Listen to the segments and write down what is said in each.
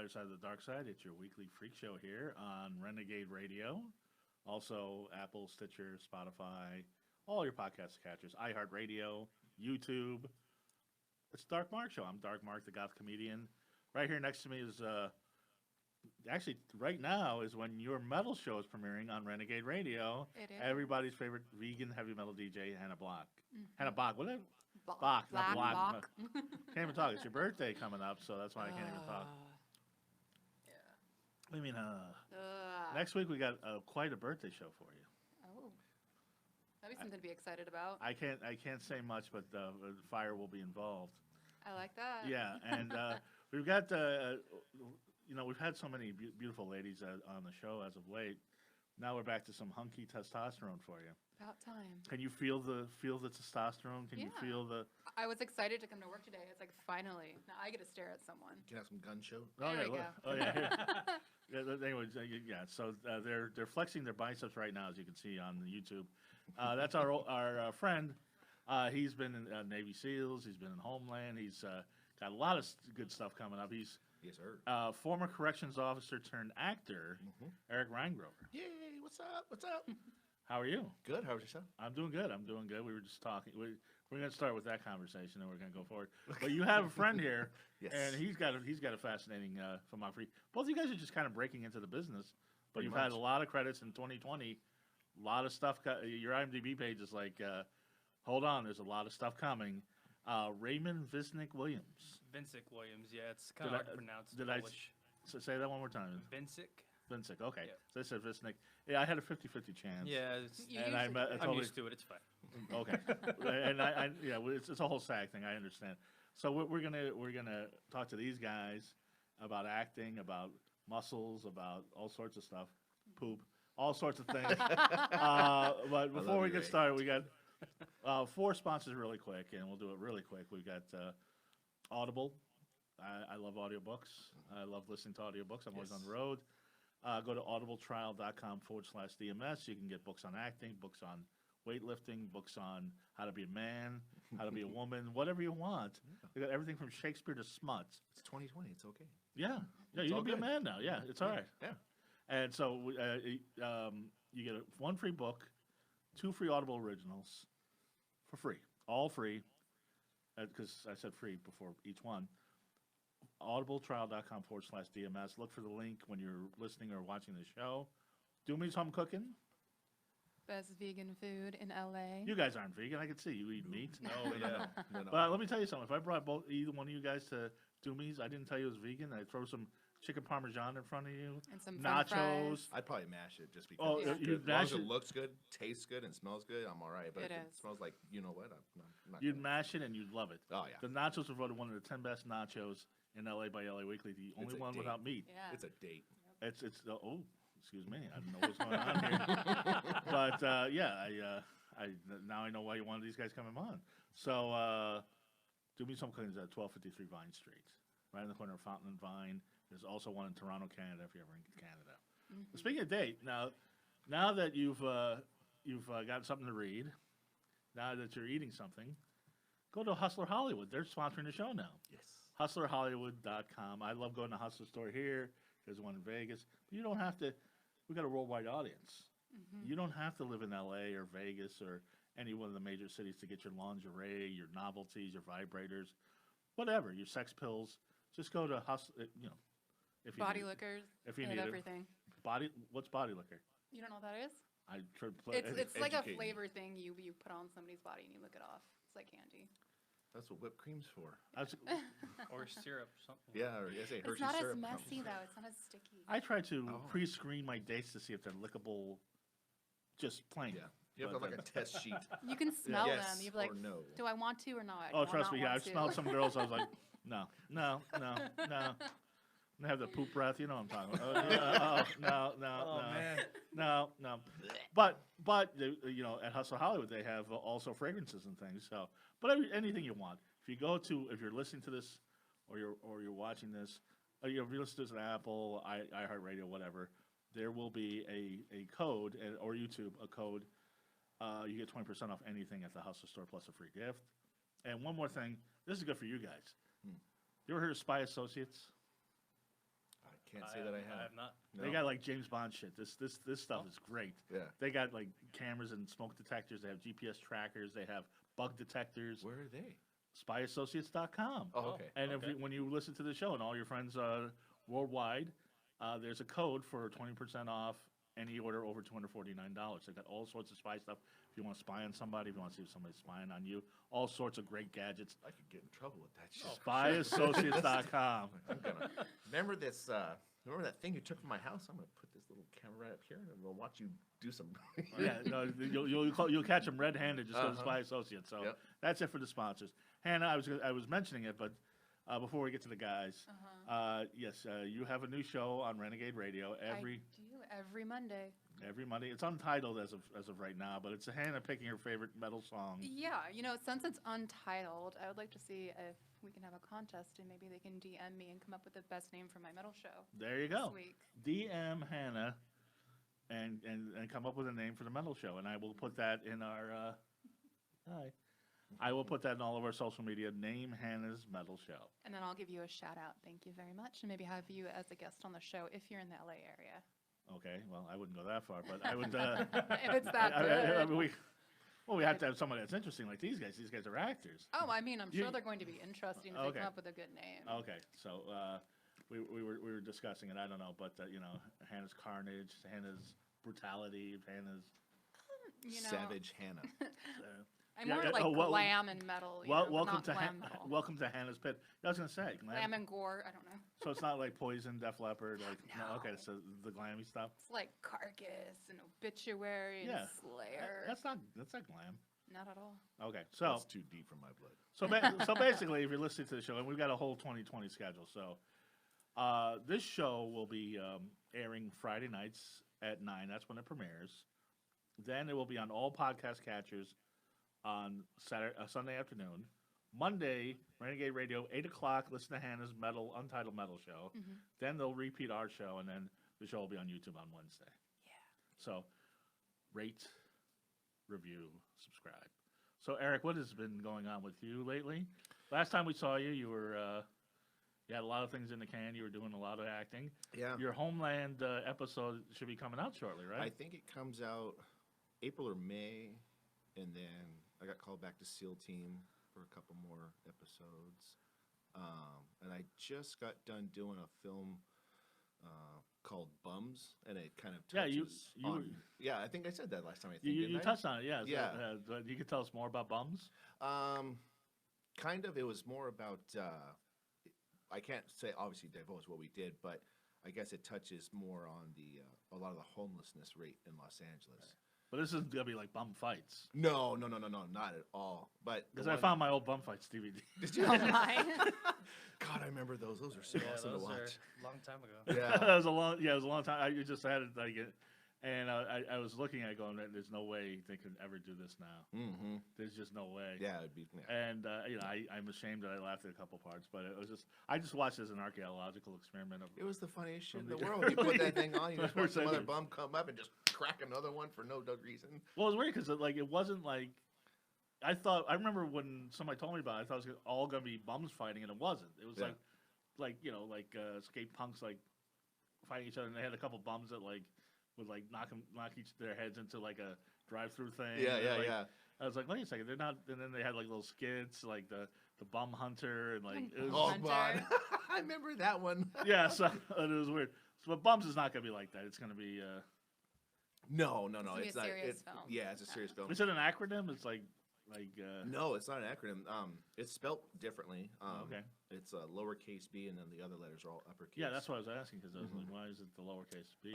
Lighter Side of the Dark Side. It's your weekly freak show here on Renegade Radio. Also, Apple, Stitcher, Spotify, all your podcast catchers, iHeartRadio, YouTube. It's Dark Mark Show. I'm Dark Mark, the goth comedian. Right here next to me is, actually, right now is when your metal show is premiering on Renegade Radio. It is. Everybody's favorite vegan heavy metal DJ, Hannah Block. Mm-hmm. Hannah Bach, what is it? Bach, not Block. Bach. Can't even talk. It's your birthday coming up, so that's why I can't even talk. Yeah. I mean, next week we got quite a birthday show for you. Oh, that'd be something to be excited about. I can't say much, but fire will be involved. I like that. Yeah, and we've got we've had so many beautiful ladies on the show as of late. Now we're back to some hunky testosterone for you. About time. Can you feel the testosterone? Can you feel the? I was excited to come to work today. It's like finally, now I get to stare at someone. Can I have some gun show? Oh There yeah, we go. oh yeah. Yeah, anyways, yeah. So they're flexing their biceps right now, as you can see on the YouTube. That's our friend. He's been in Navy SEALs. He's been in Homeland. He's got a lot of good stuff coming up. He's Yes, sir. former corrections officer turned actor, Eric Reingrover. Yay, what's up? What's up? How are you? Good, how was yourself? I'm doing good. We were just talking. We're going to start with that conversation, and we're going to go forward. But you have a friend here, Yes. and he's got a fascinating filmography. Both of you guys are just kind of breaking into the business, but Pretty you've much. had a lot of credits in 2020. A lot of stuff. Your IMDb page is like, hold on, there's a lot of stuff coming. Raymond Visnik Williams. Vincic Williams, yeah, it's kind of hard to pronounce. Did I say that one more time? Vincic? Vincic, okay. Yep. So I said Visnik. Yeah, I had a 50-50 chance. Yeah, And I I'm totally, used to it. It's fine. okay. And it's a whole SAG thing. I understand. So we're gonna talk to these guys about acting, about muscles, about all sorts of stuff, poop, all sorts of things. But before we get started, we got 4 sponsors really quick, and we'll do it really quick. We've got Audible. I love audiobooks. I love listening to audiobooks. I'm always on the road. Go to audibletrial.com/DMS. You can get books on acting, books on weightlifting, books on how to be a man, how to be a woman, whatever you want. We got everything from Shakespeare to Smuts. It's 2020, it's okay. Yeah, It's you all can be a good. man now. Yeah, it's all right. Yeah. And so you get 1 free book, 2 free Audible originals for free, all free, because I said free before each one. audibletrial.com/DMS. Look for the link when you're listening or watching the show. Do me some cooking. Best vegan food in LA. You guys aren't vegan. I can see you eat meat. No, yeah. No. But let me tell you something. If I brought either one of you guys to Doomies, I didn't tell you it was vegan. I'd throw some chicken parmesan in front of you. And some French nachos. fries. I'd probably mash it just because Oh, it's you'd good. As long as mash it it? looks good, tastes good, and smells good, I'm all right. But It if it is. smells like, you know what, I'm not You'd gonna- mash it and you'd love it. Oh, yeah. The nachos were voted one of the 10 best nachos in LA by LA Weekly. The only a one date. without meat. Yeah. It's a date. It's oh, excuse me. I don't know what's going on here. But I now I know why you wanted these guys coming on. So Do Me Some Cooking is at 1253 Vine Street, right in the corner of Fountain and Vine. There's also one in Toronto, Canada, if you're ever in Canada. Speaking of date, now that you've got something to read, now that you're eating something, go to Hustler Hollywood. They're sponsoring the show now. Yes. HustlerHollywood.com. I love going to Hustler store here. There's one in Vegas. But you don't have to. We've got a worldwide audience. You don't have to live in L.A. or Vegas or any one of the major cities to get your lingerie, your novelties, your vibrators, whatever, your sex pills. Just go to Hustler. If you Body need it. liquors. If you and need it. everything. What's body liquor? You don't know what that is? It's It's like a educate me. flavor thing you put on somebody's body and you lick it off. It's like candy. That's what whipped cream's for. Or syrup, something. Yeah, or yes, It's not as messy though. It's not as sticky. I try to Oh. pre-screen my dates to see if they're lickable, just plain. Yeah. You have to have like a test sheet. You can smell Yes them. You'd be like, or no. do I want to or not? Oh, Do I trust not me, yeah, want I've to? smelled some girls. I was like, no. They have the poop breath. You know what I'm talking about. No. man. No. But at Hustle Hollywood, they have also fragrances and things. So, but anything you want. If you're listening to this, or you're watching this, or if you listen to this on Apple, iHeartRadio, whatever, there will be a code, or YouTube, a code. You get 20% off anything at the Hustler store plus a free gift. And one more thing, this is good for you guys. You ever heard of Spy Associates? Can't say that I I have. have not. No. They got like James Bond shit. This stuff is great. Yeah. They got like cameras and smoke detectors. They have GPS trackers. They have bug detectors. Where are they? SpyAssociates.com. Oh, okay. And Okay. when you listen to the show and all your friends worldwide, there's a code for 20% off any order over $249. They got all sorts of spy stuff. If you want to spy on somebody, if you want to see if somebody's spying on you, all sorts of great gadgets. I could get in trouble with that shit. SpyAssociates.com. I'm gonna remember this. Remember that thing you took from my house? I'm gonna put this little camera right up here, and we'll watch you do some. Yeah, no, you'll catch them red-handed. Just go to Spy Associates. So Yep. that's it for the sponsors. Hannah, I was mentioning it, but before we get to the guys, yes, you have a new show on Renegade Radio I do every Monday. every Monday. It's untitled as of right now, but it's Hannah picking her favorite metal song. Yeah, since it's untitled, I would like to see if we can have a contest and maybe they can DM me and come up with the best name for my metal show. There you go. This week. DM Hannah and come up with a name for the metal show, and I will put that in our. Hi. I will put that in all of our social media. Name Hannah's Metal Show. And then I'll give you a shout out. Thank you very much. And maybe have you as a guest on the show if you're in the LA area. Okay, well, I wouldn't go that far, but I would. If it's that good. We have to have somebody that's interesting like these guys. These guys are actors. Oh, I mean, I'm You- sure they're going to be interesting if Okay. they come up with a good name. Okay, so we were discussing it. I don't know, but Hannah's carnage, Hannah's brutality, Hannah's. Savage Hannah. I'm Yeah, more yeah, like oh, well, glam and metal. Welcome not to glam metal. welcome to Hannah's Pit. I was gonna say Glam and gore. I don't know. So it's not like Poison, Def Leppard, like No. okay, so the glammy stuff. It's like Carcass and Obituary and Yeah. Slayer. That's not glam. Not at all. Okay, so That's too deep for my blood. so basically, if you're listening to the show, and we've got a whole 2020 schedule, so this show will be airing Friday nights at 9. That's when it premieres. Then it will be on all podcast catchers on Sunday afternoon. Monday, Renegade Radio, 8 o'clock. Listen to Hannah's Untitled Metal Show. Mm-hmm. Then they'll repeat our show, and then the show will be on YouTube on Wednesday. Yeah. So, rate, review, subscribe. So, Eric, what has been going on with you lately? Last time we saw you, you were you had a lot of things in the can. You were doing a lot of acting. Yeah. Your Homeland episode should be coming out shortly, right? I think it comes out April or May, and then I got called back to SEAL Team for a couple more episodes. And I just got done doing a film called Bums, and it kind of touches you- on... Yeah, I think I said that last time, I think, you didn't I? touched on it, yeah. Yeah. So, you could tell us more about Bums? Kind of. It was more about... I can't say, obviously, divulge what we did, but I guess it touches more on the a lot of the homelessness rate in Los Angeles. But this isn't going to be like Bum Fights. No, not at all. But the Because I one- found my old Bum Fights DVD. Did you? Oh my. God, I remember those. Those are so Yeah, awesome to those are watch. a long time ago. Yeah. It was a long time. I just had it like it. And I was looking at it going, there's no way they could ever do this now. Mm-hmm. There's just no way. Yeah, it'd be. Yeah. And I'm ashamed that I laughed at a couple parts, but it was I just watched it as an archaeological experiment. It was the funniest shit in From the the- world. You put that thing on, you just watch some other Second. bum come up and just crack another one for no reason. Well, it was weird because it wasn't like I remember when somebody told me about it, I thought it was all gonna be bums fighting, and it wasn't. It was Yeah. like skate punks like fighting each other, and they had a couple bums that like would like knock their heads into like a drive-through thing. Yeah, and, yeah, like, yeah. I was like, wait a second, they're not. And then they had like little skits, like the bum hunter, and like it was, Oh, Hunter. God. I remember that one. yeah, so it was weird. So, but Bums is not gonna be like that. It's gonna be. No. It's gonna be It's a not. serious film. Yeah, it's a serious film. Is it an acronym? It's like. No, it's not an acronym. It's spelt differently. Okay. It's a lowercase b, and then the other letters are all uppercase. Yeah, that's what I was asking because I was like, why is it the lowercase b?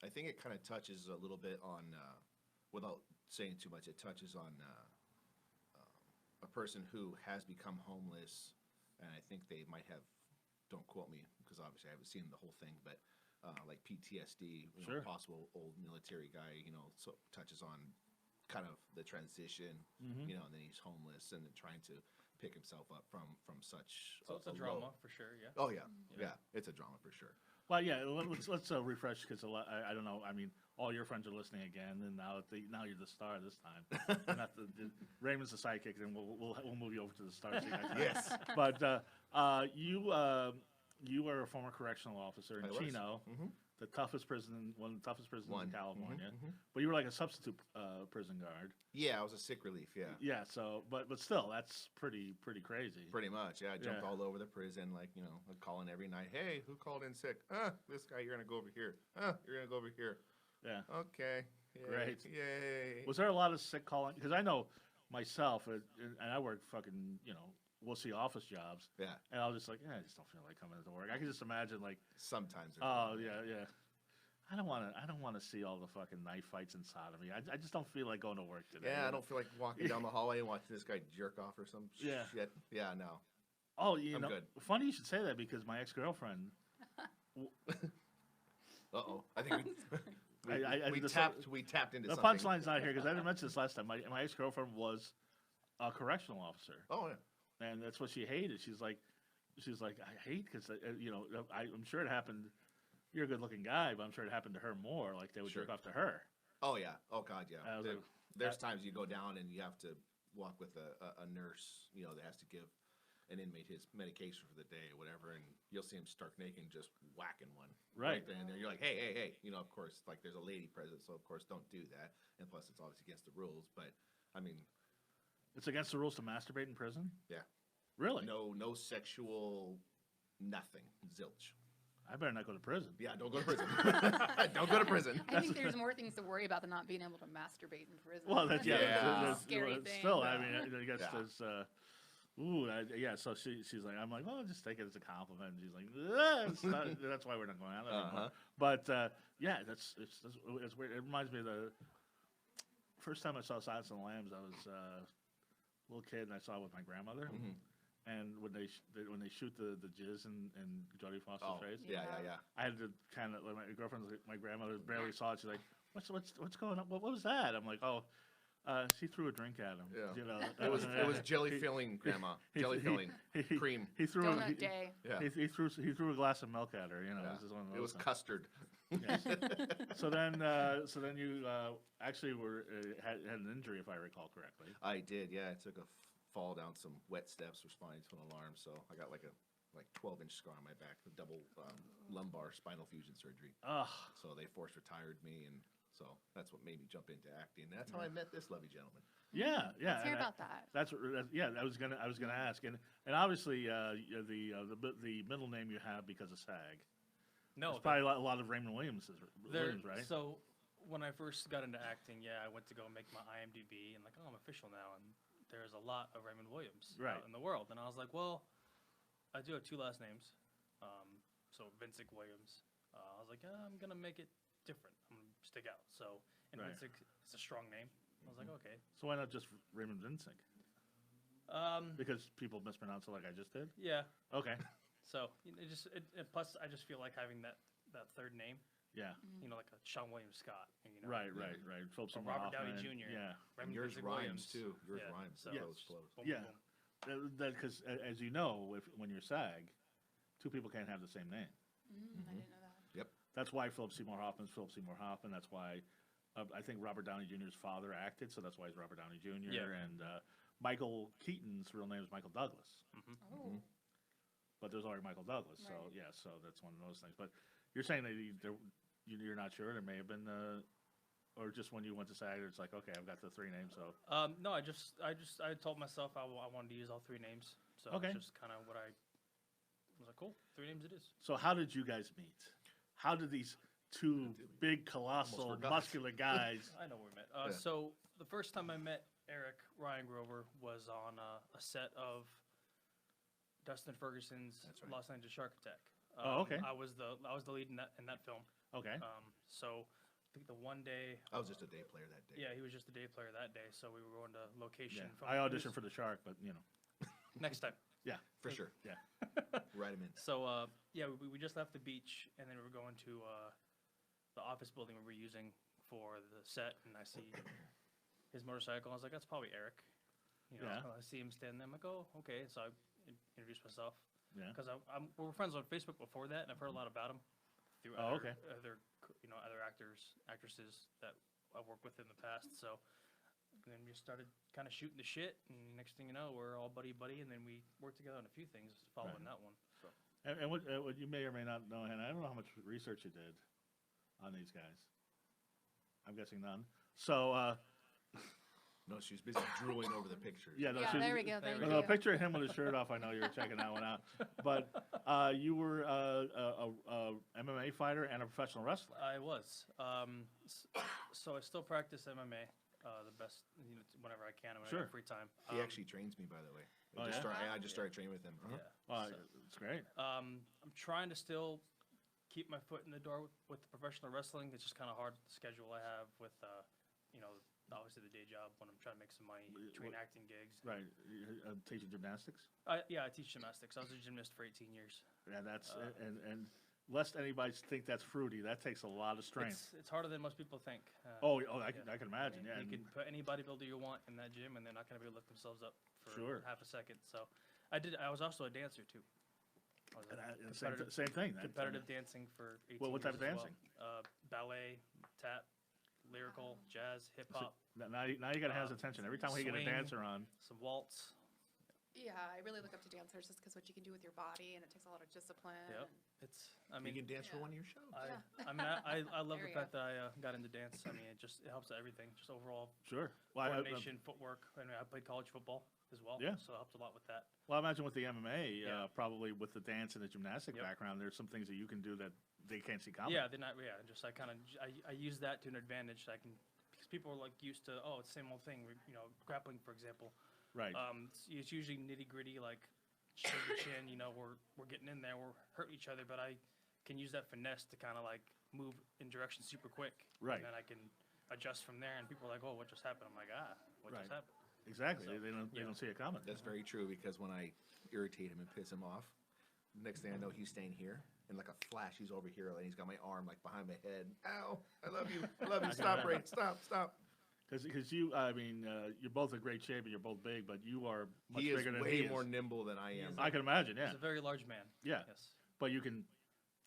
I think it kind of touches a little bit on, without saying too much, it touches on a person who has become homeless, and I think they might have, don't quote me, because obviously I haven't seen the whole thing, but like PTSD, Sure. possible old military guy, so touches on kind of the transition, and then he's homeless and then trying to pick himself up from such So it's a low- drama for sure, yeah. Oh yeah, it's a drama for sure. Well, yeah. Let's refresh because I don't know. I mean, all your friends are listening again, and now you're the star this time. Not Raymond's the sidekick, and we'll move you over to the star. So you guys know. Yes. But you were a former correctional officer in I was. Chino, Mhm. the toughest prison, one of the toughest prisons One. in California. Mhm. But you were like a substitute prison guard. Yeah, I was a sick relief. Yeah. Yeah. So, but still, that's pretty crazy. Pretty much, yeah. I jumped Yeah. all over the prison, like, I'd call in every night. Hey, who called in sick? This guy, you're gonna go over here. You're gonna go over here. Yeah. Okay. Yay. Great. Yay. Was there a lot of sick calling? Because I know myself, and I work fucking, we'll see office jobs, Yeah. and I was just like, I just don't feel like coming to work. I can just imagine like, Sometimes. there's oh a lot. yeah. I don't want to see all the fucking knife fights and sodomy. I just don't feel like going to work today. Yeah, I don't feel like walking down the hallway and watching this guy jerk off or some Yeah. shit. Yeah, no. Oh, I'm good. funny you should say that because my ex-girlfriend. Uh-oh. I think we tapped into The something. punchline's not here because I didn't mention this last time. My ex-girlfriend was a correctional officer, Oh, yeah. and that's what she hated. She's like, I hate because I'm sure it happened. You're a good-looking guy, but I'm sure it happened to her more. Like they would Sure. jerk off to her. Oh, yeah. Oh, God, yeah. I was like, There's times you go down and you have to walk with a nurse, that has to give an inmate his medication for the day or whatever, and you'll see him stark naked and just whacking one. Right. then and there. You're like, hey. Of course, like there's a lady present, so of course don't do that. And plus, it's obviously against the rules. But, I mean, It's against the rules to masturbate in prison. yeah. Really? No sexual nothing. Zilch. I better not go to prison. Yeah, don't go to prison. Don't go to prison. I think there's more things to worry about than not being able to masturbate in prison. Well, that's Yeah. that's- Scary that's thing. Still, I Yeah. mean, I guess Yeah. there's. Yeah, so she's like, I'm like, well, just take it as a compliment. And she's like, that's why we're not going out anymore. Uh-huh. But yeah, it's weird. It reminds me of the first time I saw Silence of the Lambs. I was a little kid, and I saw it with my grandmother. Mhm. And when they shoot the jizz in Jodie Foster's Oh, face, yeah. I had to kind of, like, my grandmother barely saw it. She's like, what's going on? What was that? I'm like, oh. She threw a drink at him. Yeah. It was jelly filling, Grandma. Jelly filling, cream. He threw Donut day. Yeah. he threw a glass of milk at her. Yeah. This is one of It was those things. custard. Yes. So then you actually had an injury, if I recall correctly. I did, yeah. I took a fall down some wet steps responding to an alarm, so I got like 12-inch scar on my back, a double lumbar spinal fusion surgery. Ugh. So they force retired me, and so that's what made me jump into acting. And that's how I met this lovely gentleman. Yeah. Let's hear and about that. I was gonna ask, and obviously the middle name you have because of SAG. No, It's probably a lot of Raymond Williams, right? So when I first got into acting, I went to go make my IMDb and like, oh, I'm official now, and there's a lot of Raymond Williams Right. out in the world, and I was like, well, I do have two last names, so Visnik Williams. I was like, I'm gonna make it different. I'm gonna stick out. So and Right. Visnik is a strong name. I was like, okay. So why not just Raymond Visnik? Because people mispronounce it like I just did. Yeah. Okay. So plus I just feel like having that third name, Yeah. like a Sean William Scott. Right. Philip Or Seymour Robert Downey Hoffman, Jr. Yeah. And Raymond yours Visnik rhymes, Williams. too. Yours Yeah, rhymes. so- Flows, flows. Boom, Yeah. boom. Because as you know, when you're SAG, two people can't have the same name. I didn't know that. That's why Philip Seymour Hoffman's Philip Seymour Hoffman. That's why I think Robert Downey Jr.'s father acted, so that's why he's Robert Downey Jr. Yeah. And Michael Keaton's real name is Michael Douglas, Oh. but there's already Michael Douglas. So Right. yeah, so that's one of those things. But you're saying that you're not sure. There may have been, or just when you went to SAG, it's like, okay, I've got the three names. So No, I told myself I wanted to use all three names. So Okay. it's just kind of what I was like, cool, three names it is. So how did you guys meet? How did these two big, colossal, forgot. muscular guys? I know where we met. Yeah. So the first time I met Eric Reingrover was on a set of Dustin Ferguson's That's right. Los Angeles Shark Attack. Oh, okay. I was the lead in that film. Okay. So I think the one day, I was just a day player that day. yeah, he was just a day player that day. So we were going to location. Yeah. I auditioned for the Shark, but next time. yeah, For sure. yeah. Write him in. So we just left the beach, and then we were going to the office building we were using for the set, and I see his motorcycle. I was like, that's probably Eric. Yeah. I see him standing there. I'm like, oh, okay. So I introduced myself Yeah. because we were friends on Facebook before that, and I've heard a lot about him through Oh, other, okay. other actors, actresses that I've worked with in the past. So And then we started kind of shooting the shit, and next thing you know, we're all buddy, and then we worked together on a few things following Right. that one. So And what you may or may not know, and I don't know how much research you did on these guys. I'm guessing none. So, No, she's busy drooling over the pictures. yeah, no, Yeah, she- there we go, there thank we no, you. a picture of him with his shirt off. I know you were checking that one out. But you were a MMA fighter and a professional wrestler. I was. So I still practice MMA, the best, whenever I can, when I Sure. have free time. He actually trains me, by the way. Oh, yeah? I just started training with him. Uh-huh. Yeah. Oh, so, it's great. I'm trying to still keep my foot in the door with the professional wrestling. It's just kind of hard, the schedule I have with, obviously the day job when I'm trying to make some money between acting gigs. Right. Teaching gymnastics. Yeah, I teach gymnastics. I was a gymnast for 18 years. Yeah, that's and lest anybody think that's fruity, that takes a lot of strength. It's harder than most people think. I can imagine. Yeah, You can put any bodybuilder you want in that gym, and they're not going to be able to lift themselves up for Sure. half a second. So I was also a dancer too. I was a and competitive- same thing. competitive dancing for 18 What type of years as dancing? well. Ballet, tap, lyrical, jazz, hip hop, Now you got to have his attention. Every time we get a swing. dancer on, some waltz. Yeah, I really look up to dancers just because what you can do with your body, and it takes a lot of discipline. Yep. and- I You mean, can dance for Yeah. one of your shows. I love There the you fact that I got into dance. I mean, it helps with everything, just overall sure. Well, coordination, footwork. I mean, I played college football as well, Yeah. so it helped a lot with that. I imagine with the MMA, Yeah. probably with the dance and the gymnastic Yep. background, there's some things that you can do that they can't see coming. Yeah, just I use that to an advantage. Because people are like used to, it's the same old thing. Grappling, for example. Right. It's usually nitty gritty, like shoulder to chin. We're getting in there, we're hurting each other, but I can use that finesse to kind of like move in direction super quick. Right. And then I can adjust from there, and people are like, "Oh, what just happened?" I'm like, what Right. just happened?" Exactly. So, They don't see it coming. That's very true because when I irritate him and piss him off, next thing I know, he's staying here. And like a flash, he's over here and he's got my arm like behind my head. Ow, I love you. I love you. Stop, Ray. Stop. Because you're both in great shape and you're both big, but you are much He is bigger than way he more is. nimble than I He am. is I can imagine. Yeah. He's a very large man. Yeah. Yes. But you can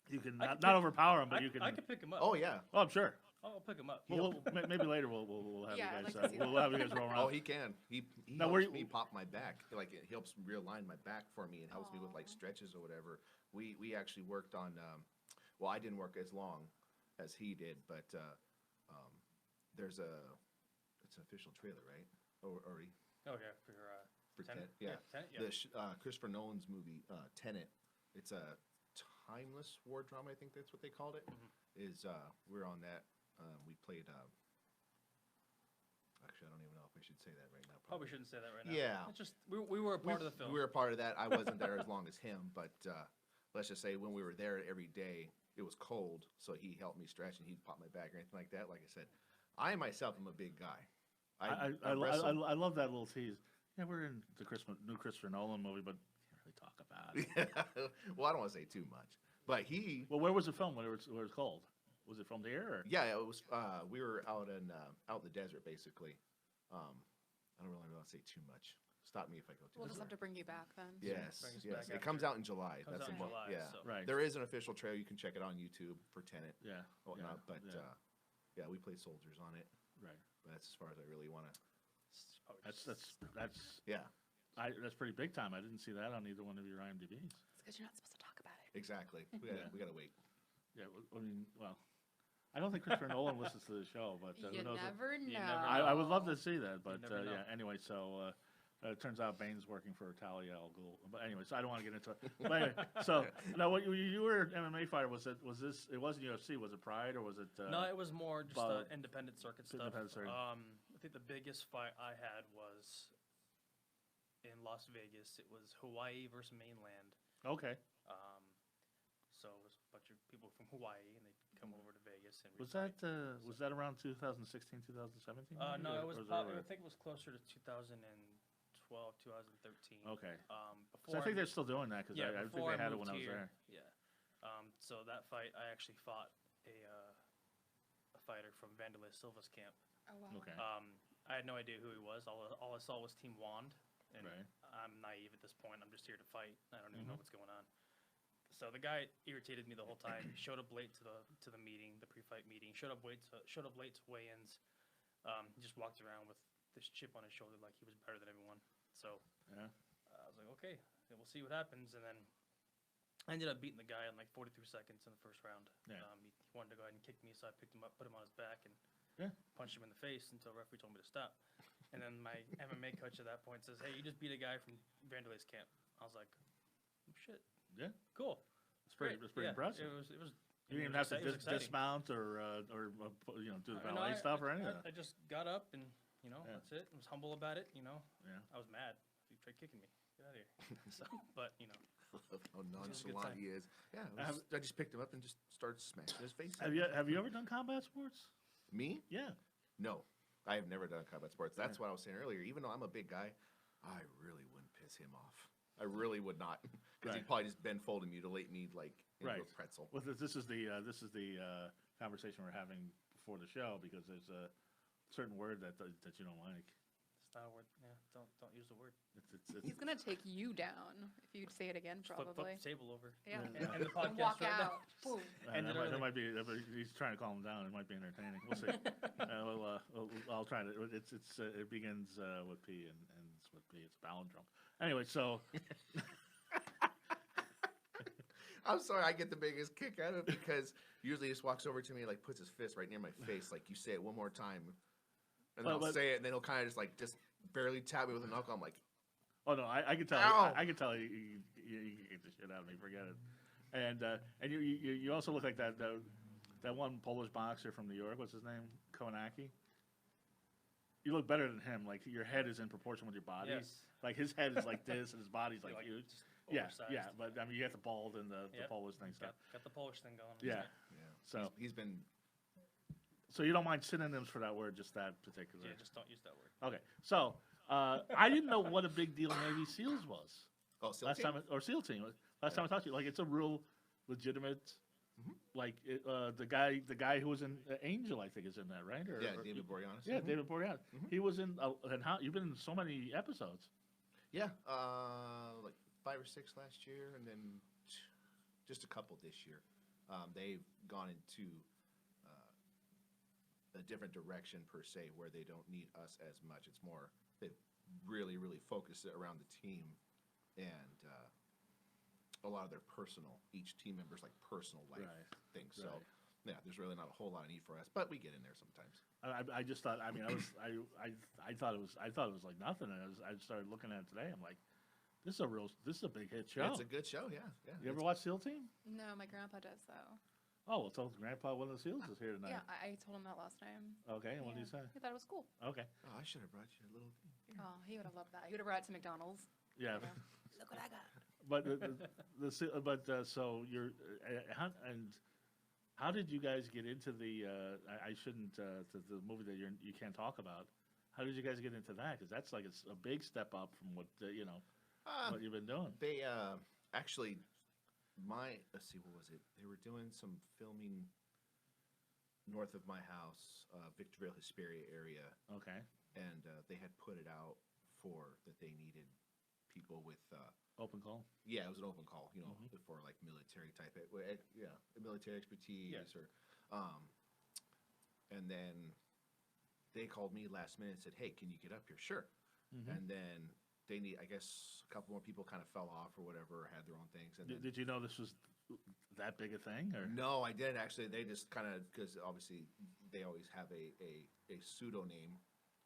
I not can overpower him, but you can. I can pick him up. Oh, yeah. Oh, I'm sure. I'll pick him up. Well, maybe later we'll have Yeah, I'd you guys. like to see that. We'll have you guys roll around. Oh, he can. He Now, helps were you- me pop my back. Like, it helps realign my back for me and helps me with, like, Aw. stretches or whatever. We actually worked on, well, I didn't work as long as he did, but it's an official trailer, right? Or Okay, for Tenet? Tenet, yeah. Tenet, yeah. Christopher Nolan's movie, Tenet. It's a timeless war drama, I think that's what they called it. We're on that. We played, actually, I don't even know if I should say that right now. Probably shouldn't say that right now. Yeah. It's just we were a part of the film. We were a part of that. I wasn't there as long as him, but let's just say when we were there every day, it was cold, so he helped me stretch and he'd pop my back or anything like that. Like I said, I myself am a big guy. I love that little tease. Yeah, we're in the new Christopher Nolan movie, but can't really talk about it. Well, I don't want to say too much, but he. Well, where was it filmed? Where it was called? Was it filmed here? Or? Yeah, it was. We were out in the desert, basically. I don't really want to say too much. Stop me if I go too We'll much. just have to bring you back then. Yes, Bring us yes. back It comes after- out in July. comes That's out a in month. July, Yeah, so- Right. There is an official trailer. You can check it on YouTube for Tenet. Yeah. Whatnot, yeah, but yeah, yeah, we play soldiers on it. right. But that's as far as I really want to. It's probably That's just- Yeah, that's pretty big time. I didn't see that on either one of your IMDb's. It's because you're not supposed to talk about it. exactly. Yeah. We gotta wait. Yeah. I don't think Christopher Nolan listens to the show, but You who knows? never know. never I would love to see that, but never know. yeah. Anyway, so it turns out Bane's working for Talia al Ghul. But anyway, so I don't want to get into it. But anyway, so now what you were an MMA fighter? Was this? It wasn't UFC. Was it Pride or was it? No, it was more just but- independent circuit stuff. Independent circuit. I think the biggest fight I had was in Las Vegas. It was Hawaii versus mainland. Okay. So it was a bunch of people from Hawaii, and they come over to Vegas. And Was fight. that around 2016, 2017? No, maybe, it was. or Probably, I earlier? think it was closer to 2012, 2013. Okay. So I Before think they're still doing that because yeah, I think before they had it when moved I was here. there. Yeah. So that fight, I actually fought a fighter from Anderlei Silva's camp. Oh, wow. Okay. I had no idea who he was. All I saw was Team Wand, and Right. I'm naive at this point. I'm just here to fight. I don't even Mhm. know what's going on. So the guy irritated me the whole time. He showed up late to the meeting, the pre-fight meeting. Showed up late to weigh-ins. He just walked around with this chip on his shoulder, like he was better than everyone. So Yeah. I was like, okay, then we'll see what happens. And then I ended up beating the guy in like 43 seconds in the first round. Yeah. He wanted to go ahead and kick me, so I picked him up, put him on his back, and Yeah. punched him in the face until the referee told me to stop. And then my MMA coach at that point says, hey, you just beat a guy from Vanderlei's camp. I was like, oh, shit. Yeah. Cool. It's pretty Yeah, impressive. It was. You didn't even have to dismount or do the No, valet stuff or anything. I just got up and, Yeah. that's it. I was humble about it, Yeah. I was mad. He tried kicking me. Get out of here. So, but, How good nonchalant time. he is. Yeah, I just picked him up and just started smashing his face. Have you ever done combat sports? Me? Yeah. No, I have never done combat sports. That's what I was saying earlier. Even though I'm a big guy, I really wouldn't piss him off. I really would not, because Right. he'd probably just bend, fold, and mutilate me like into Right. a pretzel. Well, this is the conversation we're having before the show, because there's a certain word that you don't like. it's not a word. Yeah, don't use the word. He's gonna take you down if you say it again, Just flip probably. the table over. Yeah. Yeah. And the podcast And walk right now. out. Boom. Ended that early. might be. He's trying to calm him down. It might be entertaining. We'll see. I'll try to. It begins with P and ends with P. It's a palindrome. Anyway, so I'm sorry, I get the biggest kick out of it because usually he just walks over to me, like puts his fist right near my face, like you say it one more time, and then I'll say it, and then he'll kind of just barely tap me with a knuckle. I'm like, oh no, I can tell. Ow! I can tell you get the shit out of me. Forget it. And you also look like that one Polish boxer from New York. What's his name? Kownacki. You look better than him. Like your head is in proportion with your body. Yes. Like his head is like this, and his body's like huge. just Yeah, oversized. yeah. But I mean, you got the bald and the Yep. Polish thing stuff. Got the Polish thing going. Yeah. yeah. So He's been so you don't mind synonyms for that word, just that particular. Yeah, just don't use that word. Okay. So I didn't know what a big deal Navy SEALs was. SEAL Last team? time, or SEAL team. Last time I talked to you, like it's a real legitimate. Mhm. Like the guy who was in Angel, I think, is in that, right? David Boreanz. Yeah, David Boreanz. Mhm. He was in. And how you've been in so many episodes? Yeah, like 5 or 6 last year, and then just a couple this year. They've gone into a different direction per se, where they don't need us as much. It's more they really focus it around the team, and a lot of their personal, each team member's like personal life Right. things. So Right. yeah, there's really not a whole lot of need for us, but we get in there sometimes. I just thought. I mean, I thought it was like nothing. And I started looking at it today. I'm like, this is a big hit show. It's a good show, yeah. You ever watch SEAL Team? No, my grandpa does though. Oh, well, tell Grandpa one of the SEALs is here tonight. Yeah, I told him that last time. Okay, and what did he say? He thought it was cool. Okay. Oh, I should have brought you a little thing. Oh, he would have loved that. He would have brought it to McDonald's. Yeah. Look what I got. But so you're how did you guys get into the I shouldn't the movie that you can't talk about? How did you guys get into that? Because that's like it's a big step up from what what you've been doing. They actually, let's see, what was it? They were doing some filming north of my house, Victorville, Hesperia area, Okay. and they had put it out for that they needed people with. Open call. Yeah, it was an open call, Mhm. for like military type, military expertise Yeah. or, and then they called me last minute and said, "Hey, can you get up here?" Sure. Mhm. And then they need, I guess, a couple more people kind of fell off or whatever, or had their own things. And then, Did you know this was that big a thing? Or no, I didn't actually. They just kind of, because obviously they always have a pseudo name.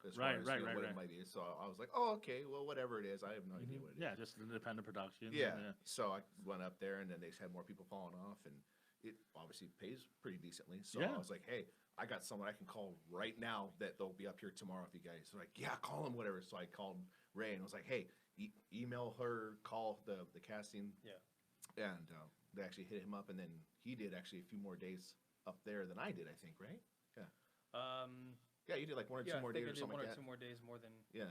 As far Right, as, right, what right. it might be. So I was like, oh, okay, well, whatever it is, I have no idea what it is. Yeah, just independent production. Yeah. So I went up there, and then they just had more people falling off, and it obviously pays pretty decently. So Yeah. I was like, hey, I got someone I can call right now that they'll be up here tomorrow with you guys. So like, yeah, call them, whatever. So I called Ray and was like, hey, email her, call the casting. Yeah. And they actually hit him up, and then he did actually a few more days up there than I did, I think, right? Yeah, you did like 1 or 2 more I think days I or did something one like or that. 2 more days more than Yeah.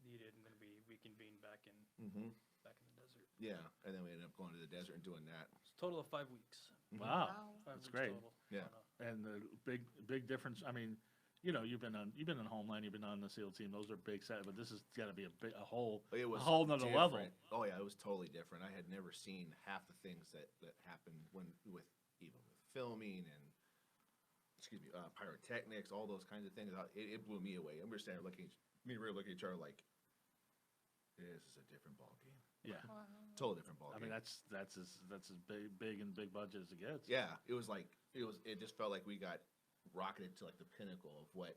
you did, and then we reconvened back in Mm-hmm. the desert. Yeah, and then we ended up going to the desert and doing that. Total of 5 weeks. Wow. 5 That's weeks great. Total. Yeah. And the big difference. I mean, you've been on Homeland, you've been on the SEAL team. Those are big set, but this has got to be a whole It was whole nother level. different. Oh yeah, it was totally different. I had never seen half the things that happened with filming and pyrotechnics, all those kinds of things. It blew me away. And we're standing looking Me and Ray look at each other like, this is a different ball game. Yeah. Wow. Total different ball I game. mean, that's as big and big budget as it gets. Yeah, it was like it just felt like we got rocketed to like the pinnacle of what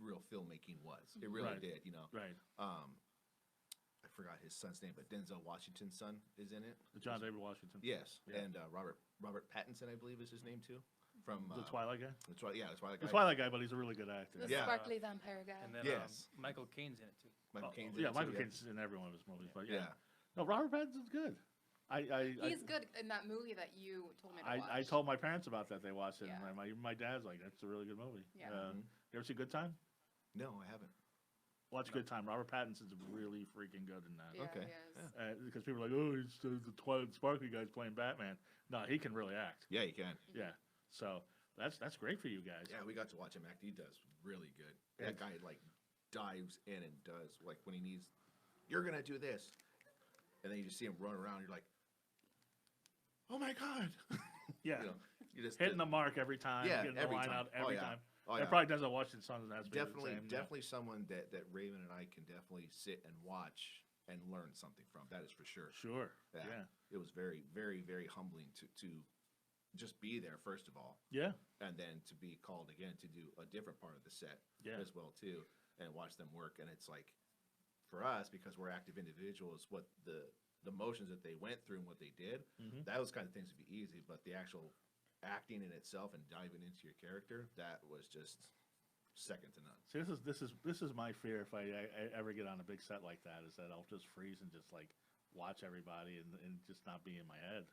real filmmaking was. It really Right. did, you know. Right. I forgot his son's name, but Denzel Washington's son is in it. John David Washington. Yes, Yeah. and Robert Pattinson, I believe, is his name too. From The Twilight guy? The Twilight guy. The Twilight guy, but he's a really good actor. The Yeah. sparkly vampire guy. And then Yes. Michael Caine's in it too. Michael Oh, Caine's in yeah, it too, Michael Caine's in every one of his movies, but yeah. Yeah. No, Robert Pattinson's good. He's good in that movie that you told me to watch. I told my parents about that. They watched it, Yeah. and my dad's like, "That's a really good movie." Yeah. Mhm. You ever see Good Time? No, I haven't. Watch Good Time. Robert Pattinson's really freaking good in that. Yeah, Okay. he is. Because people are like, "Oh, he's the Twilight Sparkly guy's playing Batman." No, he can really act. Yeah, you can. Yeah. So that's great for you guys. Yeah, we got to watch him act. He does really good. Yeah. That guy like dives in and does like when he needs. You're gonna do this, and then you just see him run around. You're like, oh my god. Yeah. You know, you just Hitting the mark every time. Yeah, Getting every the line time. out Oh, every yeah. time. Oh, That yeah. probably doesn't watch the Sons and Definitely, definitely someone that Raymond and I can definitely sit and watch and learn something from. That is for sure. Sure. Yeah. Yeah. It was very, very, very humbling to just be there first of all, Yeah. and then to be called again to do a different part of the set Yeah. as well too, and watch them work. And it's like, for us, because we're active individuals, what the motions that they went through and what they did, Mhm. those kind of things would be easy. But the actual acting in itself and diving into your character, that was just second to none. See, this is my fear if I ever get on a big set like that, is that I'll just freeze and just like watch everybody and just not be in my head.